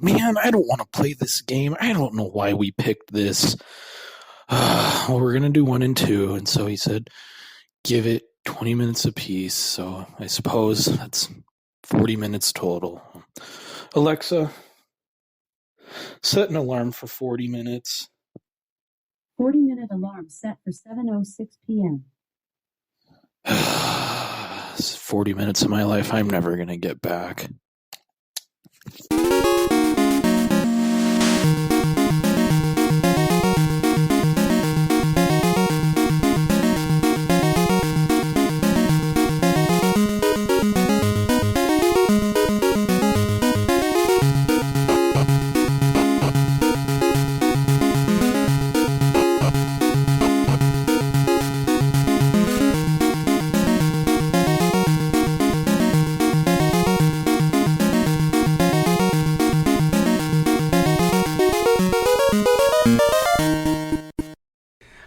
man, I don't want to play this game. I don't know why we picked this. Well, we're going to do 1 and 2. And so he said, give it 20 minutes apiece. So I suppose that's 40 minutes total. Alexa, set an alarm for 40 minutes. 40-minute alarm set for 7:06 p.m. 40 minutes of my life I'm never going to get back.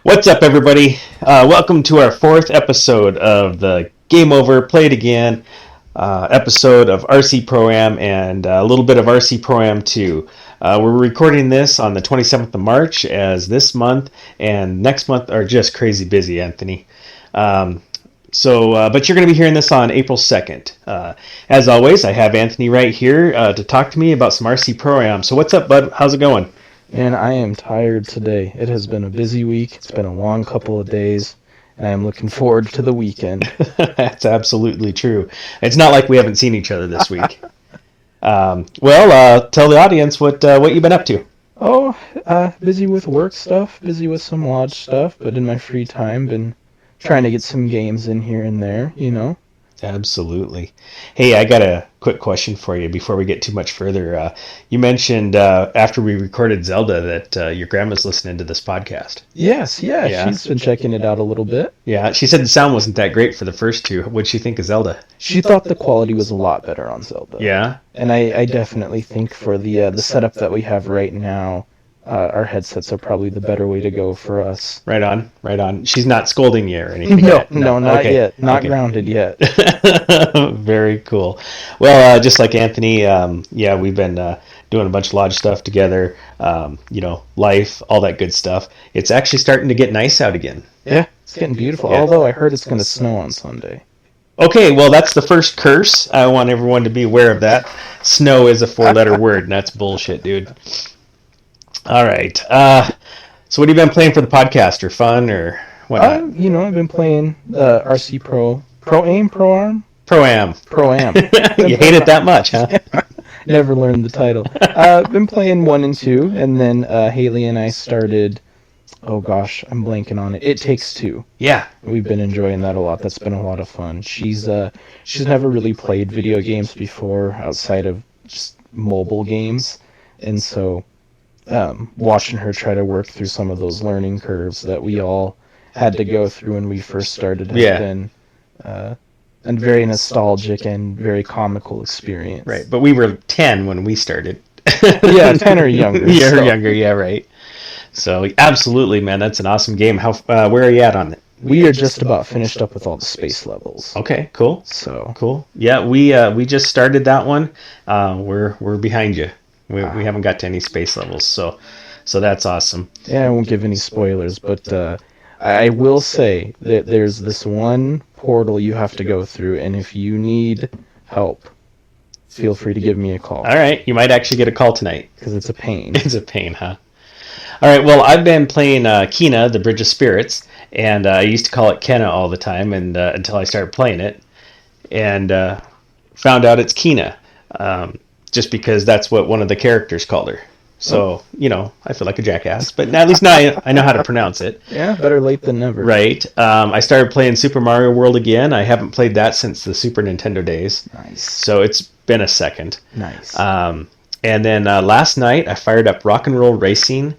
What's up, everybody? Welcome to our 4th episode of the Game Over, Play It Again episode of RC ProAm and a little bit of RC ProAm 2. We're recording this on the 27th of March, as this month and next month are just crazy busy, Anthony. But you're going to be hearing this on April 2nd. As always, I have Anthony right here to talk to me about some RC ProAm. So what's up, bud? How's it going? And I am tired today. It has been a busy week. It's been a long couple of days, and I am looking forward to the weekend. That's absolutely true. It's not like we haven't seen each other this week. Tell the audience what you've been up to. Busy with work stuff, busy with some lodge stuff, but in my free time, been trying to get some games in here and there, you know. Absolutely. Hey, I got a quick question for you before we get too much further. You mentioned after we recorded Zelda that your grandma's listening to this podcast. Yes, yeah, she's been checking it out a little bit. Yeah, she said the sound wasn't that great for the first two. What'd she think of Zelda? She thought the quality was a lot better on Zelda. Yeah? And I definitely think for the setup that we have right now, our headsets are probably the better way to go for us. Right on. She's not scolding you or anything yet? No, not okay. Yet. Not grounded yet. Very cool. Well, just like Anthony, we've been doing a bunch of lodge stuff together, life, all that good stuff. It's actually starting to get nice out again. Yeah, it's getting beautiful, yeah. Although I heard it's going to snow on Sunday. Okay, well, that's the first curse. I want everyone to be aware of that. Snow is a 4-letter word, and that's bullshit, dude. All right. So what have you been playing for the podcast, or fun, or whatnot? I've been playing RC ProAm. You hate it that much, huh? Never learned the title. I've been playing 1 and 2, and then Haley and I started. Oh gosh, I'm blanking on it. It Takes Two. Yeah, we've been enjoying that a lot. That's been a lot of fun. She's never really played video games before outside of just mobile games, and so. Watching her try to work through some of those learning curves that we all had to go through when we first started has been a very nostalgic and very comical experience. Right, but we were 10 when we started. Yeah, 10 or younger. Younger, yeah, right. So, absolutely, man, that's an awesome game. How? Where are you at on it? We are just about finished up with all the space levels. Okay, cool. So cool. Yeah, we just started that one. We're behind you. We haven't got to any space levels, so that's awesome. Yeah, I won't give any spoilers, but I will say that there's this one portal you have to go through, and if you need help, feel free to give me a call. All right, you might actually get a call tonight. Because it's a pain. It's a pain, huh? All right, well, I've been playing Kena, the Bridge of Spirits, and I used to call it Kenna all the time and until I started playing it, and found out it's Kena. Just because that's what one of the characters called her. So, I feel like a jackass. But at least now I know how to pronounce it. Yeah, better late than never. Right. I started playing Super Mario World again. I haven't played that since the Super Nintendo days. Nice. So it's been a second. Nice. And then last night I fired up Rock and Roll Racing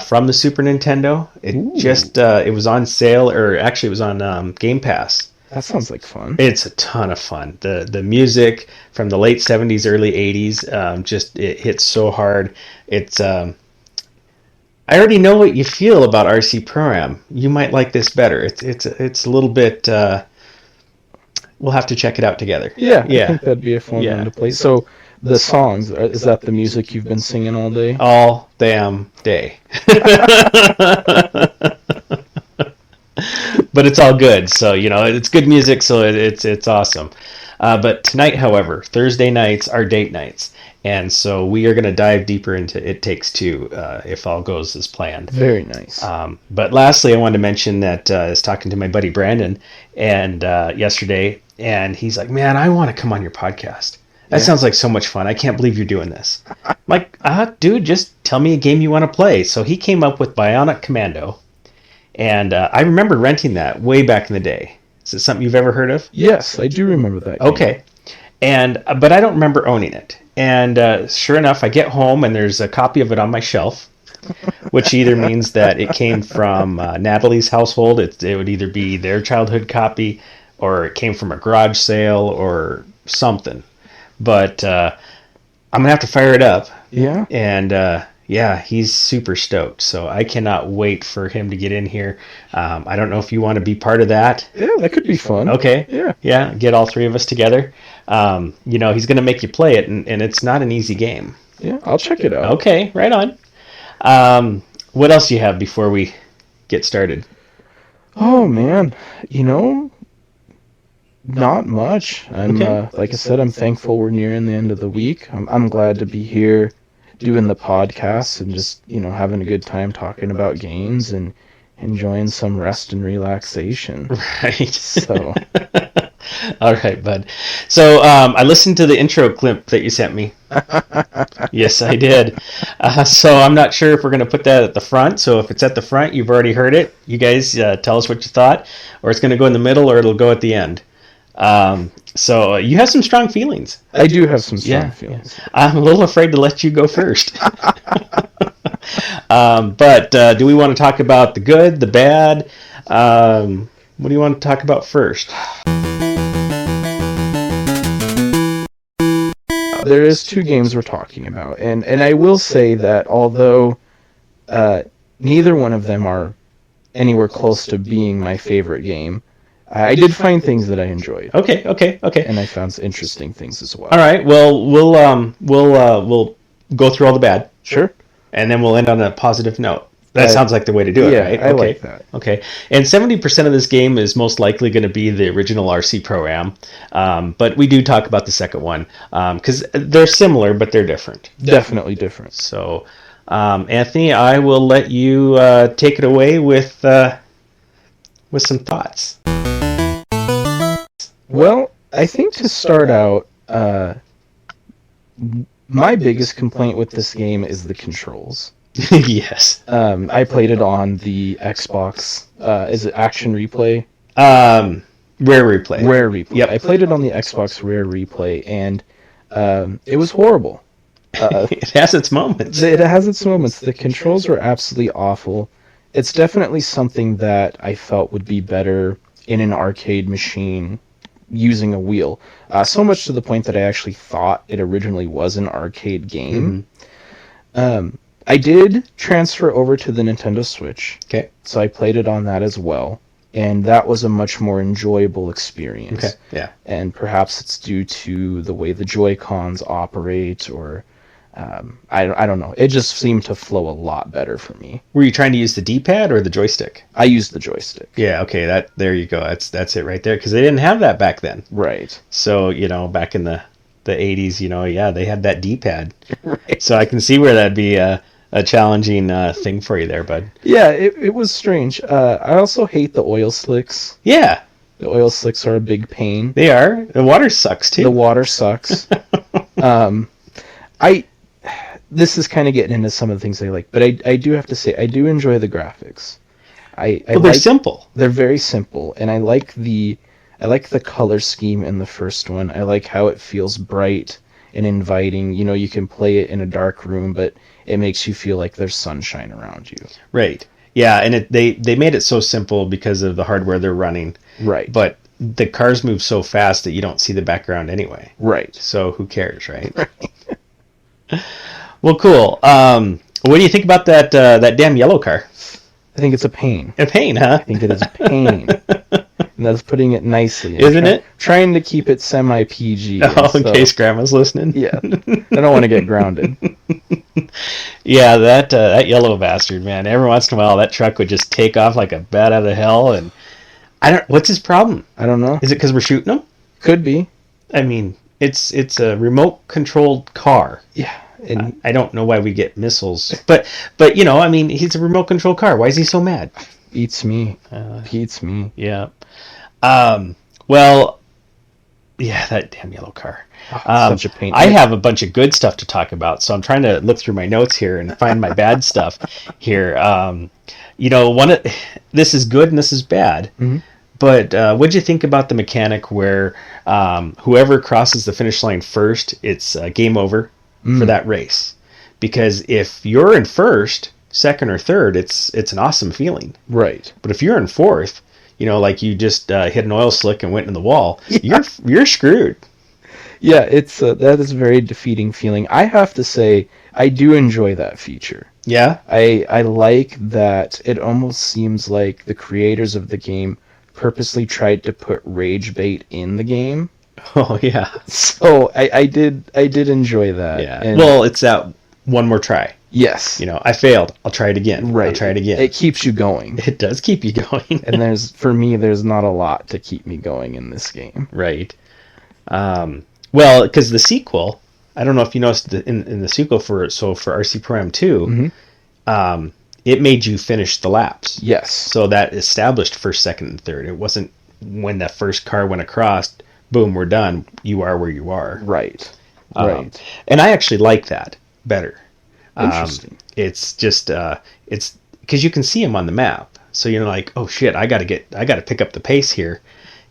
from the Super Nintendo. It was on sale, or actually it was on Game Pass. That sounds like fun. It's a ton of fun. The music from the late 70s, early 80s, it hits so hard. It's I already know what you feel about RC ProAm. You might like this better. It's a little bit. We'll have to check it out together. Yeah. I think that'd be a fun one to play. So The songs, is that the music you've been singing all day? All damn day. But it's all good, so it's good music, so it's awesome. But tonight, however, Thursday nights are date nights, and so we are going to dive deeper into It Takes Two, if all goes as planned. Very nice. But lastly, I wanted to mention that I was talking to my buddy Brandon and yesterday, and he's like, "Man, I want to come on your podcast. That sounds like so much fun. I can't believe you're doing this." I'm like, dude, just tell me a game you want to play. So he came up with Bionic Commando. And I remember renting that way back in the day. Is it something you've ever heard of? Yes, I do remember that game. Okay. But I don't remember owning it. And sure enough, I get home and there's a copy of it on my shelf, which either means that it came from Natalie's household. It would either be their childhood copy, or it came from a garage sale or something. But I'm going to have to fire it up. Yeah. And yeah, he's super stoked. So I cannot wait for him to get in here. I don't know if you want to be part of that. Yeah, that could be fun. Okay. Yeah. Yeah, get all three of us together. He's going to make you play it, and it's not an easy game. Yeah, I'll check it out. Okay, right on. What else do you have before we get started? Oh, man. Not much. Like I said, I'm thankful we're nearing the end of the week. I'm glad to be here doing the podcast and just, having a good time talking about games and enjoying some rest and relaxation. Right. So. All right, bud. So I listened to the intro clip that you sent me. Yes, I did. So I'm not sure if we're going to put that at the front. So if it's at the front, you've already heard it. You guys tell us what you thought. Or it's going to go in the middle, or it'll go at the end. So you have some strong feelings. I do have some strong feelings. Yeah. I'm a little afraid to let you go first. But do we want to talk about the good, the bad? What do you want to talk about first? There is two games we're talking about, and I will say that although neither one of them are anywhere close to being my favorite game, I did find things that I enjoyed. Okay. And I found some interesting things as well. All right. Well, we'll go through all the bad. Sure. And then we'll end on a positive note. That sounds like the way to do it, right? I like that. Okay. And 70% of this game is most likely going to be the original RC ProAm. But we do talk about the second one because they're similar, but they're different. Definitely different. So, Anthony, I will let you take it away with some thoughts. Well, I think to start out, my biggest complaint with this game is the controls. Yes. I played it on the Xbox. Is it Action Replay? Rare Replay. Rare Replay. Yep. I played it on the Xbox Rare Replay, and it was horrible. It has its moments. It has its moments. The controls were absolutely awful. It's definitely something that I felt would be better in an arcade machine using a wheel. So much to the point that I actually thought it originally was an arcade game. Mm-hmm. I did transfer over to the Nintendo Switch. Okay. So I played it on that as well. And that was a much more enjoyable experience. Okay, yeah. And perhaps it's due to the way the Joy-Cons operate, or I don't know. It just seemed to flow a lot better for me. Were you trying to use the D-pad or the joystick? I used the joystick. Yeah, okay, there you go. That's it right there, because they didn't have that back then. Right. So, back in the 80s, they had that D-pad. Right. So I can see where that'd be a challenging thing for you there, bud. Yeah, it was strange. I also hate the oil slicks. Yeah. The oil slicks are a big pain. They are. The water sucks, too. The water sucks. This is kind of getting into some of the things I like, but I do have to say, I do enjoy the graphics. They're simple. They're very simple, and I like the color scheme in the first one. I like how it feels bright and inviting. You can play it in a dark room, but it makes you feel like there's sunshine around you. Right. Yeah, and they made it so simple because of the hardware they're running. Right. But the cars move so fast that you don't see the background anyway. Right. So who cares, right? Right. Well, cool. What do you think about that damn yellow car? I think it's a pain. A pain, huh? I think it is a pain. And that's putting it nicely. Isn't it? Trying to keep it semi-PG. Oh, in case Grandma's listening. Yeah. I don't want to get grounded. Yeah, that yellow bastard, man. Every once in a while, that truck would just take off like a bat out of hell. And what's his problem? I don't know. Is it because we're shooting him? Could be. I mean, it's a remote-controlled car. Yeah. And I don't know why we get missiles. But I mean, he's a remote-controlled car. Why is he so mad? beats me. Beats me. Yeah. Well, yeah, that damn yellow car. Such a pain. I have a bunch of good stuff to talk about, so I'm trying to look through my notes here and find my bad stuff here. This is good and this is bad. Mm-hmm. But what'd you think about the mechanic where whoever crosses the finish line first, it's game over for that race? Because if you're in first, second, or third, it's an awesome feeling. Right. But if you're in fourth, like you just hit an oil slick and went in the wall, you're screwed. Yeah, it's that is a very defeating feeling. I have to say, I do enjoy that feature. Yeah? I like that it almost seems like the creators of the game purposely tried to put rage bait in the game. Oh, yeah. So I did enjoy that. Yeah. And well, it's that one more try. yes. I failed. I'll try it again. Right. I'll try it again. It keeps you going. It does keep you going. And there's not a lot to keep me going in this game. Right. Well, because the sequel, I don't know if you noticed in the sequel for RC ProAm 2, it made you finish the laps. Yes. So that established first, second, and third. It wasn't when that first car went across, boom, we're done. You are where you are. Right. Right. And I actually like that better. Interesting. It's just it's because you can see him on the map, so you're like, oh shit, I got to pick up the pace here,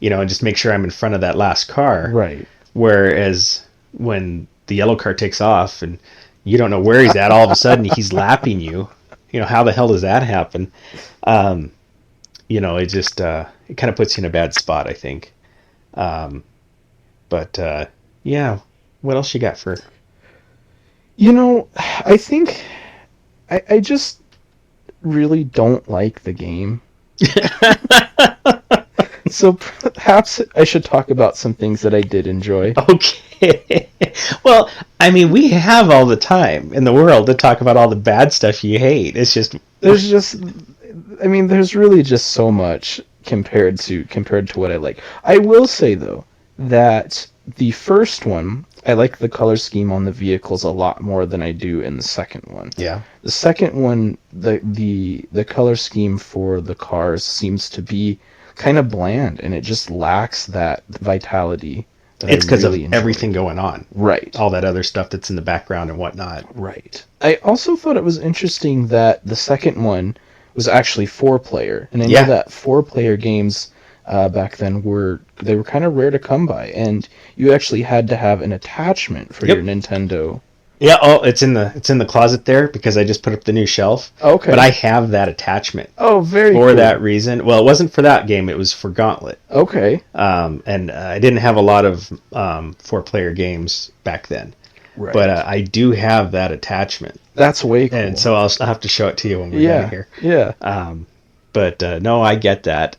and just make sure I'm in front of that last car. Right. Whereas when the yellow car takes off and you don't know where he's at, all of a sudden he's lapping you. How the hell does that happen? It just it kind of puts you in a bad spot, I think. But yeah, what else you got for? I think I just really don't like the game. So perhaps I should talk about some things that I did enjoy. Okay. Well, I mean, we have all the time in the world to talk about all the bad stuff you hate. It's just there's really just so much compared to what I like. I will say though that the first one, I like the color scheme on the vehicles a lot more than I do in the second one. Yeah. The second one, the color scheme for the cars seems to be kind of bland, and it just lacks that vitality. It's because of everything going on. Right. All that other stuff that's in the background and whatnot. Right. I also thought it was interesting that the second one was actually 4-player, and I know that 4-player games back then were kind of rare to come by, and you actually had to have an attachment for your Nintendo. Yeah, it's in the closet there because I just put up the new shelf. Okay. But I have that attachment. Oh, very cool. For that reason. Well, it wasn't for that game, it was for Gauntlet. Okay. And I didn't have a lot of 4-player games back then. Right. But I do have that attachment. That's way cool. And so I'll have to show it to you when we're done here. Yeah. But no, I get that.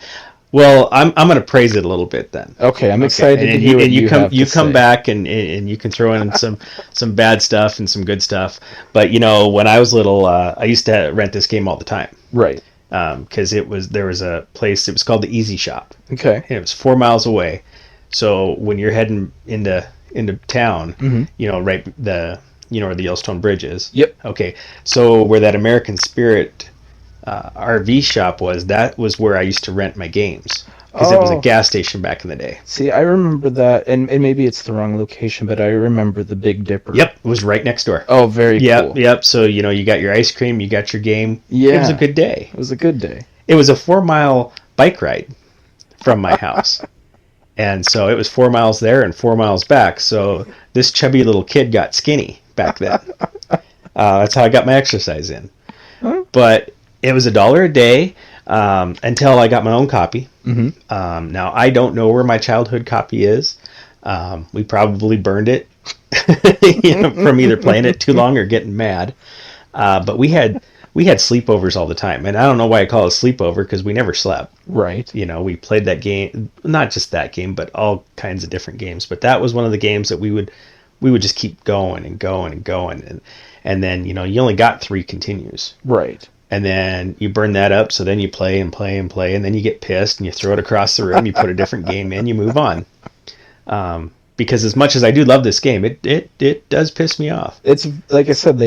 Well, I'm going to praise it a little bit then. Okay, I'm excited to hear what you have to you come say. back and you can throw in some bad stuff and some good stuff. But when I was little, I used to rent this game all the time. Right. Because there was a place. It was called the Easy Shop. Okay. And it was 4 miles away. So when you're heading into town, right where the Yellowstone Bridge is. Yep. Okay. So where that American Spirit RV shop was where I used to rent my games, because it was a gas station back in the day. See, I remember that, and maybe it's the wrong location, but I remember the Big Dipper. Yep, it was right next door. Oh, very cool. Yep. So you got your ice cream, you got your game. Yeah, it was a good day. It was a good day. It was a 4-mile bike ride from my house, and so it was 4 miles there and 4 miles back. So this chubby little kid got skinny back then. That's how I got my exercise in. Huh? But it was $1 a day until I got my own copy. Mm-hmm. Now, I don't know where my childhood copy is. We probably burned it from either playing it too long or getting mad. But we had we had sleepovers all the time, and I don't know why I call it sleepover because we never slept. Right. You know, we played that game, not just that game, but all kinds of different games. But that was one of the games that we would just keep going and going and going, and then you know you only got 3 continues, Right. and then you burn that up. So then you play and play and play, and then you get pissed and you throw it across the room. You put a different game in, you move on. Because as much as I do love this game, it does piss me off. It's like I said,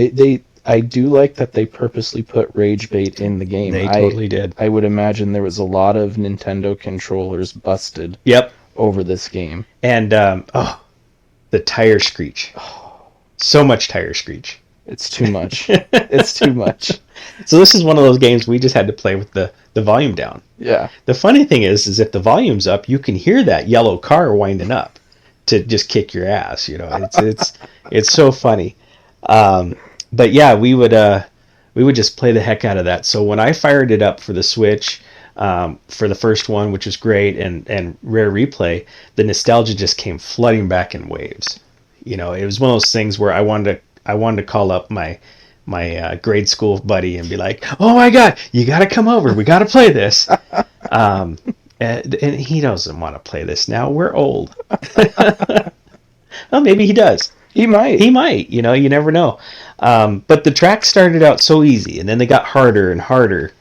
I do like that they purposely put rage bait in the game. They totally did. I would imagine there was a lot of Nintendo controllers busted. Yep. Over this game. And the tire screech. So much tire screech. It's too much. It's too much. So this is one of those games we just had to play with the volume down. Yeah. The funny thing is if the volume's up, you can hear that yellow car winding up to just kick your ass. You know, it's so funny. But yeah, we would just play the heck out of that. So when I fired it up for the Switch, for the first one, which was great, and Rare Replay, the nostalgia just came flooding back in waves. You know, it was one of those things where I wanted to call up my grade school buddy and be like, "Oh my God, you got to come over. We got to play this." And he doesn't want to play this now. We're old. Well, maybe he does. He might. You know, you never know. But the tracks started out so easy, and then they got harder and harder.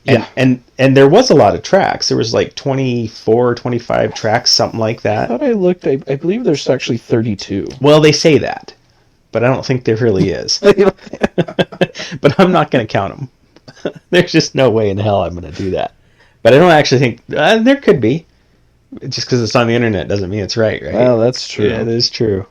And, Yeah. and there was a lot of tracks. There was like 24, 25 tracks, something like I that. thought I looked. I believe there's actually 32. Well, they say that, but I don't think there really is. But I'm not going to count them. There's just no way in hell I'm going to do that. But I don't actually think there could be. Just because it's on the internet doesn't mean it's right? Well, that's true. Yeah, it is true.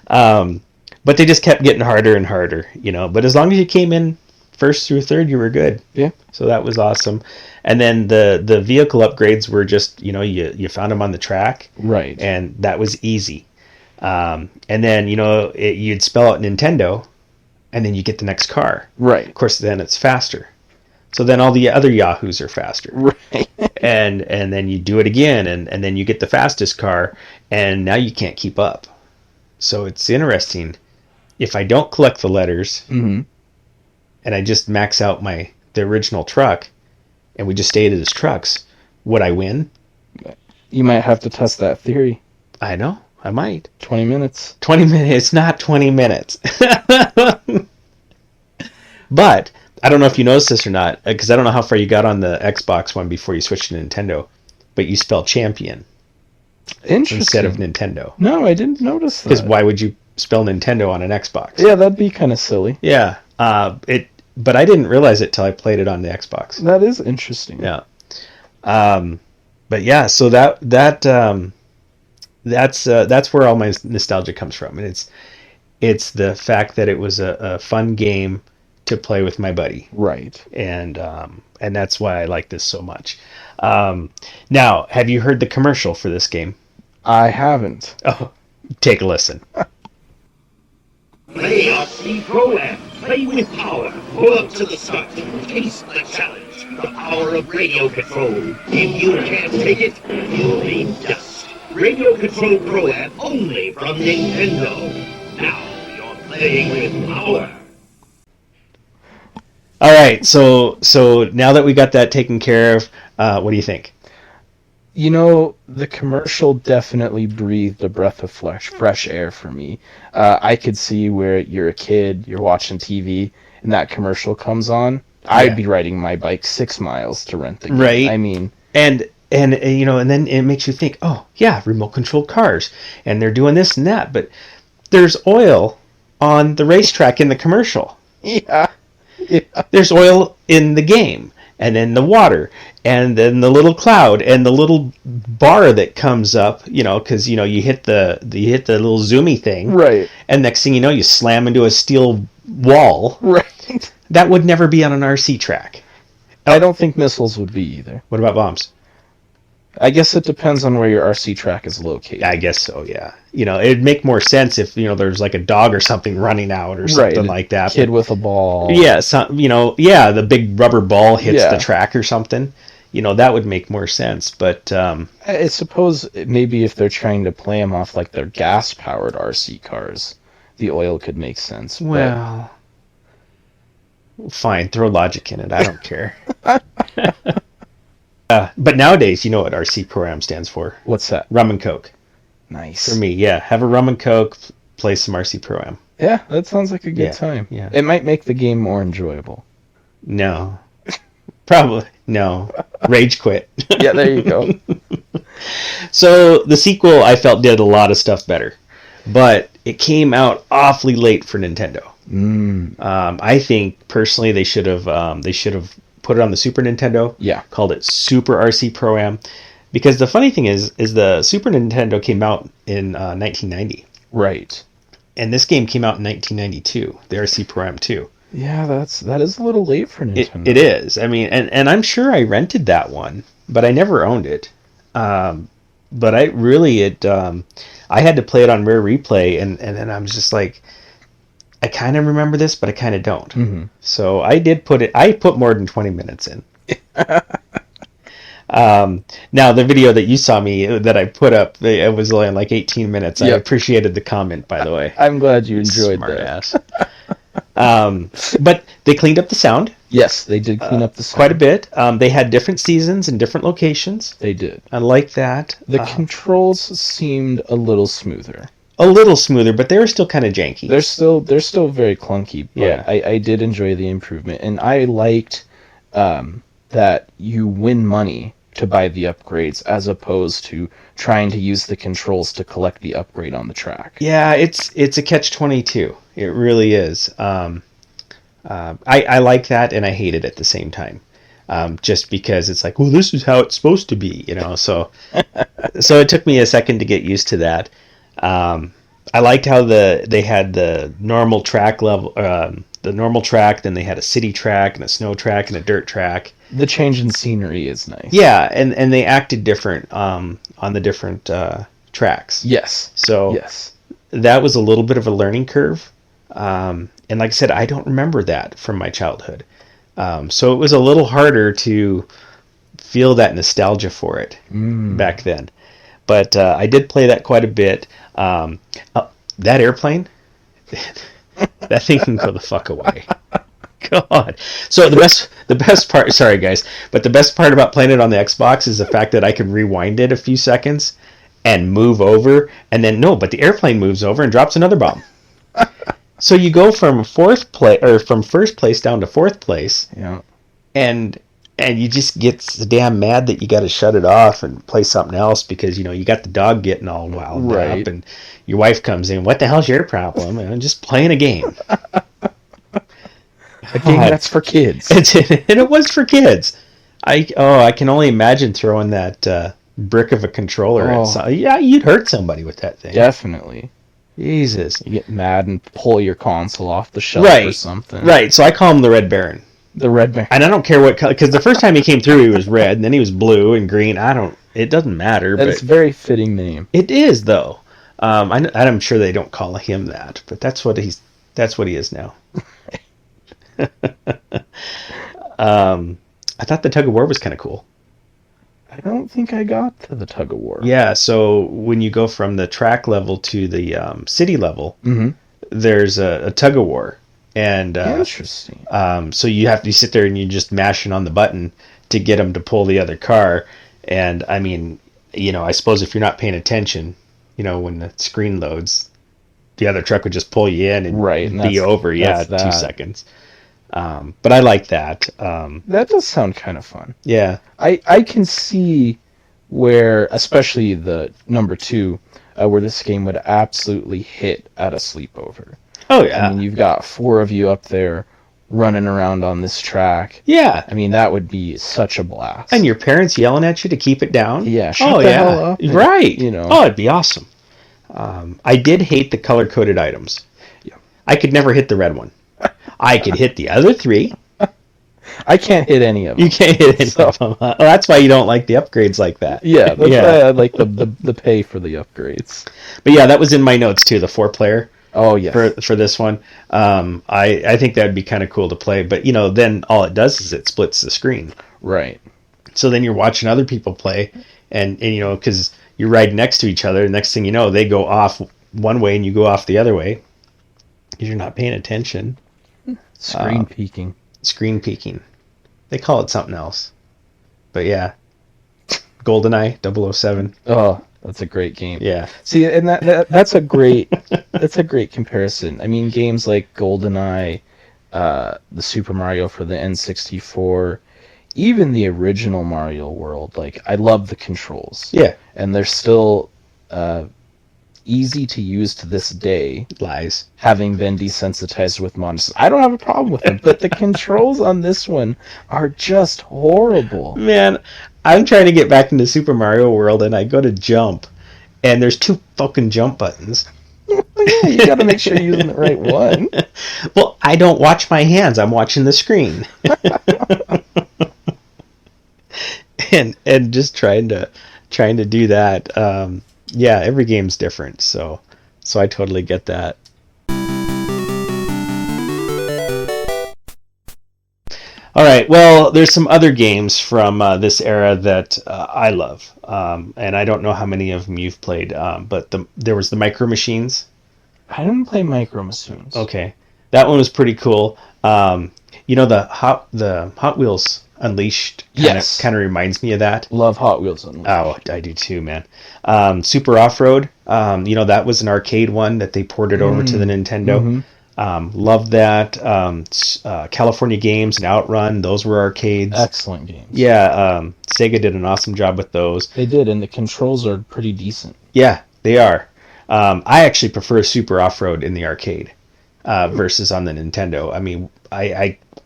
But they just kept getting harder and harder, you know. But as long as you came in first through third, you were good. Yeah. So that was awesome. And then the vehicle upgrades were just, you know, you found them on the track. Right. And that was easy. And then, you know, you'd spell out Nintendo, and then you get the next car. Right. Of course, then it's faster. So then all the other Yahoos are faster. Right. and then you do it again, and then you get the fastest car, and now you can't keep up. So it's interesting. If I don't collect the letters, Mm-hmm. and I just max out the original truck, and we just stayed as trucks, would I win? You might have to test that theory. I know. I might. 20 minutes. 20 minutes. It's not 20 minutes. But I don't know if you noticed this or not, because I don't know how far you got on the Xbox one before you switched to Nintendo, but you spelled champion Interesting. instead of Nintendo. No, I didn't notice that. Because why would you spell Nintendo on an Xbox? Yeah, that'd be kind of silly. Yeah. But I didn't realize it till I played it on the Xbox. That is interesting. Yeah. But yeah, so that's where all my nostalgia comes from, and it's the fact that it was a fun game to play with my buddy, Right. and that's why I like this so much. Now, have you heard the commercial for this game? I haven't. Oh, take a listen. Play RC ProAm. Play with power. Go up to the start. Taste the challenge. The power of radio control. If you can't take it, you'll be dust. Radio Control ProAm only from Nintendo. Now you're playing with power. All right, so now that we got that taken care of, what do you think? You know, the commercial definitely breathed a breath of fresh air for me. I could see where you're a kid, you're watching TV, and that commercial comes on. I'd be riding my bike 6 miles to rent the game. Right. I mean, And you know, and then it makes you think, oh yeah, remote controlled cars, and they're doing this and that, but there's oil on the racetrack in the commercial. yeah. There's oil in the game, and then the water, and then the little cloud, and the little bar that comes up, you know, because you know you hit the little zoomy thing, Right. and next thing you know, you slam into a steel wall. Right. That would never be on an RC track. I don't think missiles would be either. What about bombs? I guess it depends on where your RC track is located. I guess so, yeah. You know, it'd make more sense if, you know, there's like a dog or something running out or something like that. Kid with a ball. Yeah, you know, yeah, the big rubber ball hits Yeah. the track or something. You know, that would make more sense. But I suppose maybe if they're trying to play them off like they're gas-powered RC cars, the oil could make sense. but- well, Fine, throw logic in it. I don't care. But nowadays, you know what RC ProAm stands for? What's that? Rum and Coke. Nice. For me, yeah. Have a rum and Coke, play some RC ProAm. Yeah, that sounds like a good Yeah, time. yeah. It might make the game more enjoyable. No. Probably. No. Rage quit. Yeah, there you go. So the sequel, I felt, did a lot of stuff better. But it came out awfully late for Nintendo. I think, personally, they should have put it on the Super Nintendo. Yeah. Called it Super RC Pro-Am. Because the funny thing is the Super Nintendo came out in 1990. Right. And this game came out in 1992, the RC Pro-Am 2. Yeah, that is a little late for Nintendo. It is. I mean, and I'm sure I rented that one, but I never owned it. But I had to play it on Rare Replay, and then I was just like, I kind of remember this, but I kind of don't. Mm-hmm. So I put more than 20 minutes in. Now the video that you saw me that I put up, it was only like 18 minutes. Yep. I appreciated the comment, by the way. I'm glad you enjoyed Smart that. ass. But they cleaned up the sound. Yes, they did clean up the sound. Quite a bit. They had different seasons and different locations. They did. I like that. The controls seemed a little smoother. A little smoother, but they were still kind of janky. They're still very clunky, but Yeah. I did enjoy the improvement, and I liked that you win money to buy the upgrades as opposed to trying to use the controls to collect the upgrade on the track. Yeah, it's a catch-22. It really is. I like that, and I hate it at the same time. Just because it's like, well, this is how it's supposed to be, you know. So it took me a second to get used to that. I liked how they had the normal track level, the normal track, then they had a city track and a snow track and a dirt track. The change in scenery is nice. Yeah, and they acted different on the different tracks. Yes. So yes. that was a little bit of a learning curve. And like I said, I don't remember that from my childhood. So it was a little harder to feel that nostalgia for it back then. But I did play that quite a bit. That airplane, that thing can go the fuck away. God. So the best part, sorry guys, but the best part about playing it on the Xbox is the fact that I can rewind it a few seconds and move over, and then but the airplane moves over and drops another bomb. So you go from first place down to fourth place. Yeah. And you just get damn mad that you got to shut it off and play something else because, you know, you got the dog getting all wound up and your wife comes in. What the hell's your problem? And I'm just playing a game. A game that's for kids. And it was for kids. I can only imagine throwing that brick of a controller at something. Yeah, you'd hurt somebody with that thing. Definitely. Jesus. You get mad and pull your console off the shelf or something. Right, so I call him the Red Baron. The Red Baron. And I don't care what color, because the first time he came through, he was red, and then he was blue and green. It doesn't matter. That's a very fitting name. It is, though. I'm sure they don't call him that, but that's what he is now. I thought the tug of war was kind of cool. I don't think I got to the tug of war. Yeah, so when you go from the track level to the city level, there's a tug of war. And interesting. So you sit there and you're just mashing on the button to get them to pull the other car. And I mean, you know, I suppose if you're not paying attention, you know, when the screen loads, the other truck would just pull you in and be over. Yeah, 2 seconds. But I like that. That does sound kind of fun. Yeah. I can see where, especially the number 2, where this game would absolutely hit at a sleepover. Oh, yeah. I mean, you've got 4 of you up there running around on this track. Yeah. I mean, that would be such a blast. And your parents yelling at you to keep it down? Yeah, shut the hell up. Right. You know. Oh, it'd be awesome. I did hate the color-coded items. Yeah. I could never hit the red one. I could hit the other 3. I can't hit any of them. You can't hit any of them. Well, that's why you don't like the upgrades like that. Yeah, that's why I like the pay for the upgrades. But yeah, that was in my notes too, the 4-player. Oh, yeah. For this one. I think that would be kind of cool to play. But, you know, then all it does is it splits the screen. Right. So then you're watching other people play, and you know, because you're right next to each other, and next thing you know, they go off one way and you go off the other way. Because you're not paying attention. Screen peeking. screen peeking. They call it something else. But yeah. GoldenEye 007. Oh, that's a great game. Yeah. See, and that's a great comparison. I mean, games like GoldenEye, the Super Mario for the N64, even the original Mario World. Like, I love the controls. Yeah. And they're still easy to use to this day. Lies. Having been desensitized with monsters, I don't have a problem with them. But the controls on this one are just horrible. Man, I'm trying to get back into Super Mario World, and I go to jump, and there's 2 fucking jump buttons. Yeah, you got to make sure you're using the right one. Well, I don't watch my hands. I'm watching the screen. and just trying to do that. Yeah, every game's different, so I totally get that. All right, well, there's some other games from this era that I love, and I don't know how many of them you've played, but there was the Micro Machines. I didn't play Micro Machines. Okay, that one was pretty cool. You know, the Hot Wheels Unleashed kind of reminds me of that. Love Hot Wheels Unleashed. Oh, I do too, man. Super Off-Road, you know, that was an arcade one that they ported over to the Nintendo. Mm-hmm. Love that. California Games and Outrun, those were arcades. Excellent games. Yeah, Sega did an awesome job with those. They did, and the controls are pretty decent. Yeah, they are. I actually prefer Super Off-Road in the arcade versus on the Nintendo. I mean,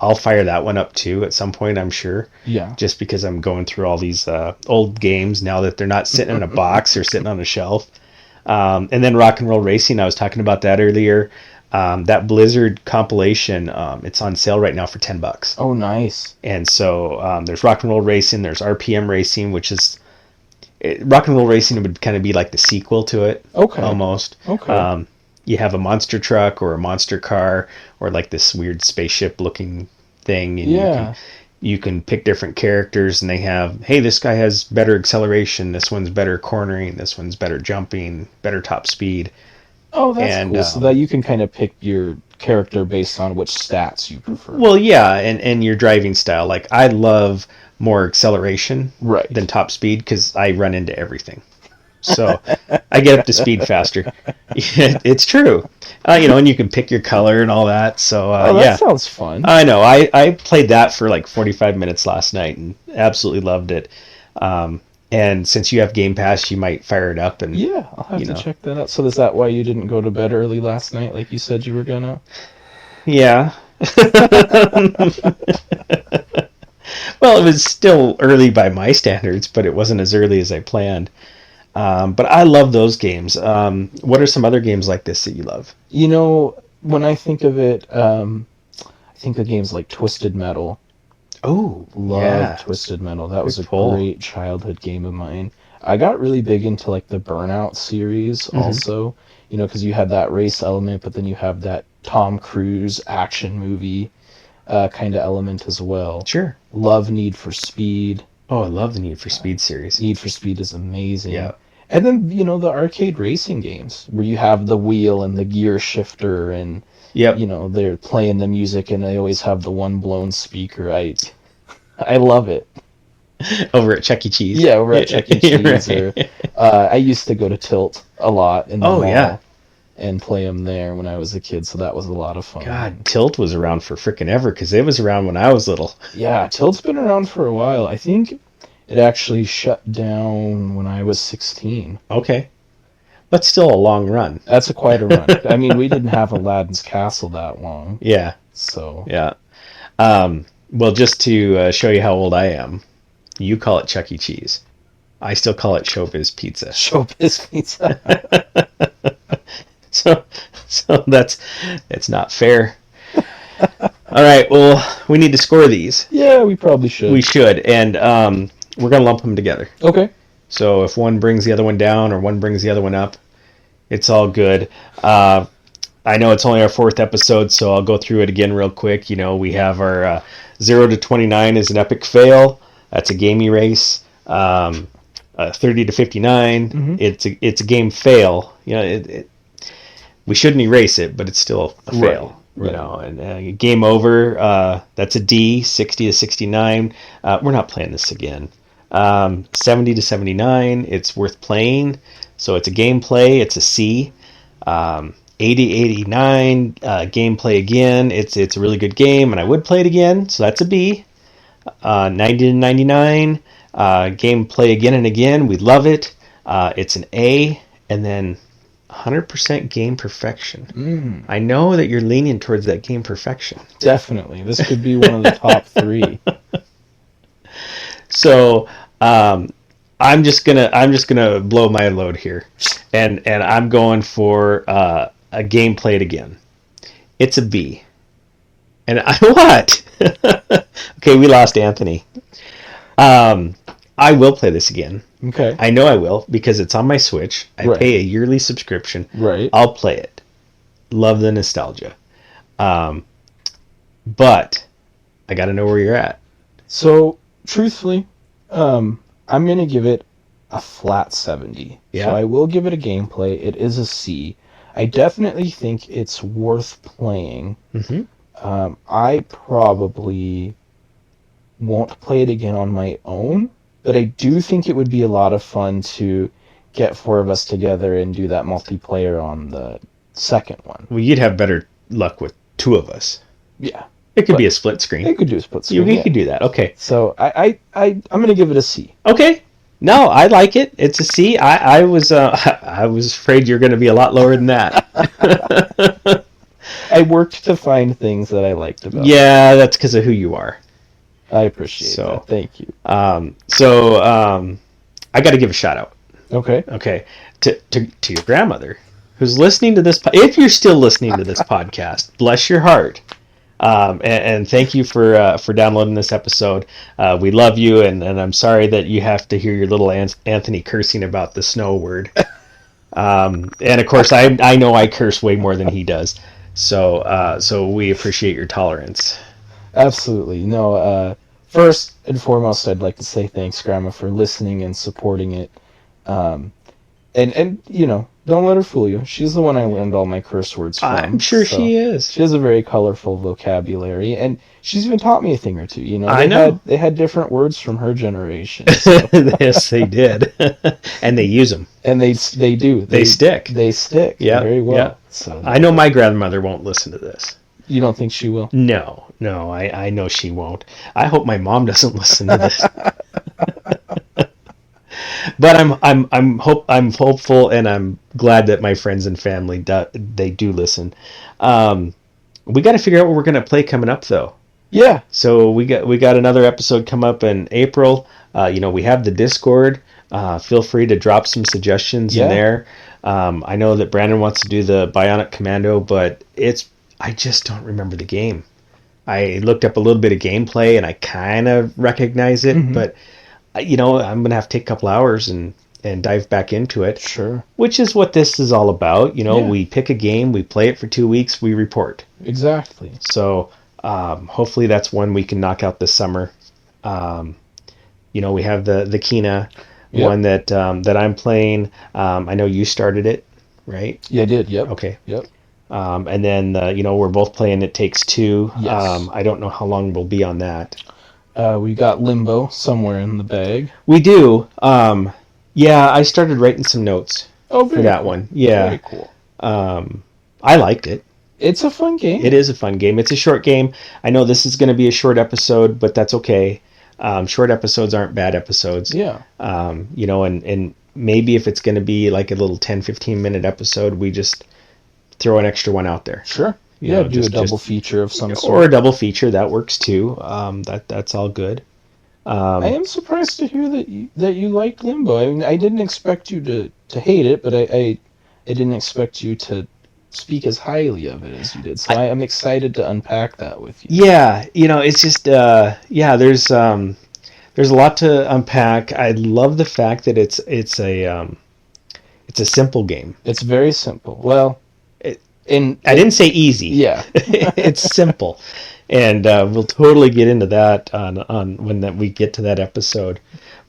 I'll fire that one up too at some point, I'm sure. Yeah. Just because I'm going through all these old games now that they're not sitting in a box or sitting on a shelf. And then Rock and Roll Racing, I was talking about that earlier. That Blizzard compilation, it's on sale right now for $10. Oh, nice. And so there's Rock and Roll Racing, there's RPM Racing, which is... Rock and Roll Racing would kind of be like the sequel to it. Okay. Almost. Okay. You have a monster truck or a monster car or like this weird spaceship looking thing. And yeah. You can pick different characters, and they have, hey, this guy has better acceleration, this one's better cornering, this one's better jumping, better top speed. Oh, that's cool. So that you can kind of pick your character based on which stats you prefer. Well, yeah, and your driving style. Like, I love more acceleration than top speed because I run into everything. So I get up to speed faster. It's true. You know, and you can pick your color and all that. So that sounds fun. I know. I played that for like 45 minutes last night and absolutely loved it. And since you have Game Pass, you might fire it up. And yeah, I'll have to check that out. So is that why you didn't go to bed early last night like you said you were gonna? Yeah. Well, it was still early by my standards, but it wasn't as early as I planned. But I love those games. What are some other games like this that you love? You know, when I think of it, I think of games like Twisted Metal. Oh, love Twisted Metal. That was a great childhood game of mine. I got really big into like the Burnout series also, you know, because you had that race element, but then you have that Tom Cruise action movie kind of element as well. Sure. Love Need for Speed. Oh, I love the Need for Speed series. Need for Speed is amazing. Yeah. And then, you know, the arcade racing games where you have the wheel and the gear shifter and, you know, they're playing the music and they always have the one blown speaker. I love it. Over at Chuck E. Cheese? Yeah, over at Chuck E. Cheese. Right. I used to go to Tilt a lot in the mall. Yeah. And play them there when I was a kid, so that was a lot of fun. God, Tilt was around for frickin' ever, because it was around when I was little. Yeah, Tilt's been around for a while. I think it actually shut down when I was 16. Okay. But still a long run. That's quite a run. I mean, we didn't have Aladdin's Castle that long. Yeah. So. Yeah. Well, just to show you how old I am, you call it Chuck E. Cheese. I still call it Showbiz Pizza. Showbiz Pizza. So it's not fair. All right, well, we need to score these. Yeah, we probably should. We should, and we're going to lump them together. Okay. So if one brings the other one down or one brings the other one up, it's all good. I know it's only our 4th episode, so I'll go through it again real quick. You know, we have our 0 to 29 is an epic fail. That's a gamey race. 30 to 59, it's a game fail. You know, we shouldn't erase it, but it's still a fail. You know, and game over. That's a D. 60 to 69. We're not playing this again. 70 to 79. It's worth playing. So it's a gameplay. It's a C. 80 89. Gameplay again. It's a really good game, and I would play it again. So that's a B. 90 to 99. Gameplay again and again. We love it. It's an A, and then 100% game perfection. I know that you're leaning towards that game perfection. Definitely. This could be one of the top 3. So I'm just gonna blow my load here, and I'm going for a game played again. It's a B. And what? Okay, we lost Anthony. I will play this again. Okay. I know I will, because it's on my Switch. I Right. pay a yearly subscription. Right. I'll play it. Love the nostalgia. But I got to know where you're at. So, truthfully, I'm going to give it a flat 70. Yeah. So I will give it a gameplay. It is a C. I definitely think it's worth playing. Mm-hmm. I probably won't play it again on my own, but I do think it would be a lot of fun to get 4 of us together and do that multiplayer on the second one. Well, you'd have better luck with 2 of us. Yeah. It could But be a split screen. They could do a split screen. You could do that. Okay. So I'm going to give it a C. Okay. No, I like it. It's a C. I was I was afraid you're going to be a lot lower than that. I worked to find things that I liked about it. Yeah, that's because of who you are. I appreciate So, that. Thank you. I got to give a shout out. Okay. Okay, to your grandmother, who's listening to this. If you're still listening to this podcast, bless your heart. And thank you for downloading this episode. We love you, and I'm sorry that you have to hear your little Anthony cursing about the snow word. And of course, I know I curse way more than he does. So we appreciate your tolerance. Absolutely. No, first and foremost, I'd like to say thanks, Grandma, for listening and supporting it. And you know, don't let her fool you. She's the one I learned all my curse words from. I'm sure so she is. She has a very colorful vocabulary, and she's even taught me a thing or two. You know, I know. They had different words from her generation. So. Yes, they did, and they use them. And they do. They stick. They stick. Yeah, Very well. yeah. So I know my grandmother won't listen to this. You don't think she will? No, I know she won't. I hope my mom doesn't listen to this. But I'm hopeful, and I'm glad that my friends and family they do listen. We got to figure out what we're going to play coming up, though. Yeah. So we got another episode come up in April. We have the Discord. Feel free to drop some suggestions in there. I know that Brandon wants to do the Bionic Commando, but I just don't remember the game. I looked up a little bit of gameplay, and I kind of recognize it, but I'm going to have to take a couple hours and dive back into it. Sure. Which is what this is all about. We pick a game, we play it for 2 weeks, we report. Exactly. So hopefully that's one we can knock out this summer. We have the Kina one that I'm playing. I know you started it, right? Yeah, I did. Yep. Okay. Yep. And then we're both playing It Takes Two. Yes. I don't know how long we'll be on that. We got Limbo somewhere in the bag. We do. Yeah, I started writing some notes for that one. Yeah. Very cool. I liked it. It's a fun game. It is a fun game. It's a short game. I know this is going to be a short episode, but that's okay. Short episodes aren't bad episodes. Yeah. And maybe if it's going to be like a little 10, 15-minute episode, we just throw an extra one out there. Sure. Do a double feature of some sort. Or a double feature, that works too. That's all good. I am surprised to hear that you liked Limbo. I mean, I didn't expect you to hate it, but I didn't expect you to speak as highly of it as you did. So I'm excited to unpack that with you. Yeah, it's just there's a lot to unpack. I love the fact that it's a simple game. It's very simple. Well, I didn't say easy. Yeah. It's simple. And we'll totally get into that on when we get to that episode.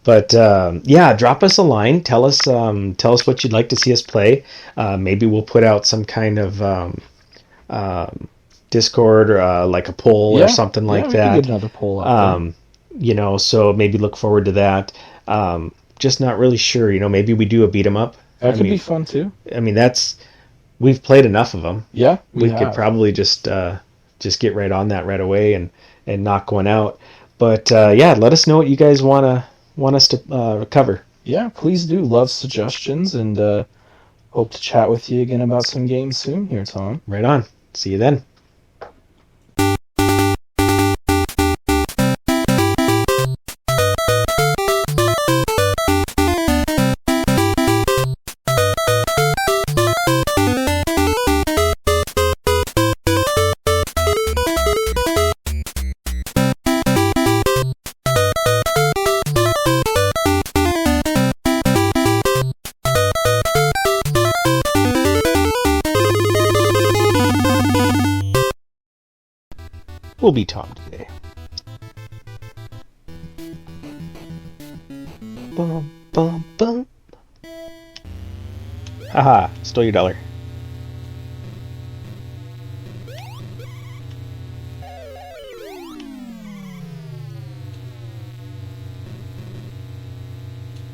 But drop us a line. Tell us what you'd like to see us play. Maybe we'll put out some kind of Discord or like a poll or something like we that. could get another poll up there. You know, so maybe look forward to that. Just not really sure. You know, maybe we do a beat 'em up. That could be fun too. I mean, we've played enough of them. Yeah, we could probably just get right on that right away and knock one out. But yeah, let us know what you guys want us to cover. Yeah, please do. Love suggestions, and hope to chat with you again about some games soon here, Tom. Right on. See you then. Will be Tom today. Bum, bum, bum. Haha, stole your dollar.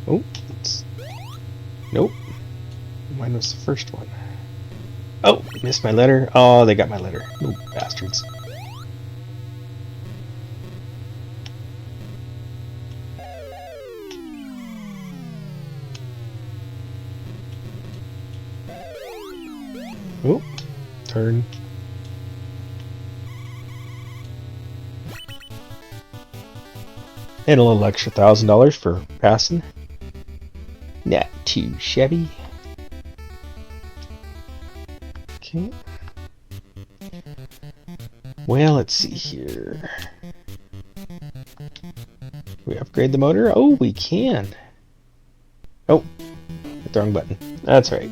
Oh, nope. Mine was the first one. Oh, missed my letter. Oh, they got my letter. Ooh, bastards. Oh, turn. And a little extra $1,000 for passing. Not too shabby. Okay. Well, let's see here. Can we upgrade the motor? Oh, we can. Oh, hit the wrong button. That's right.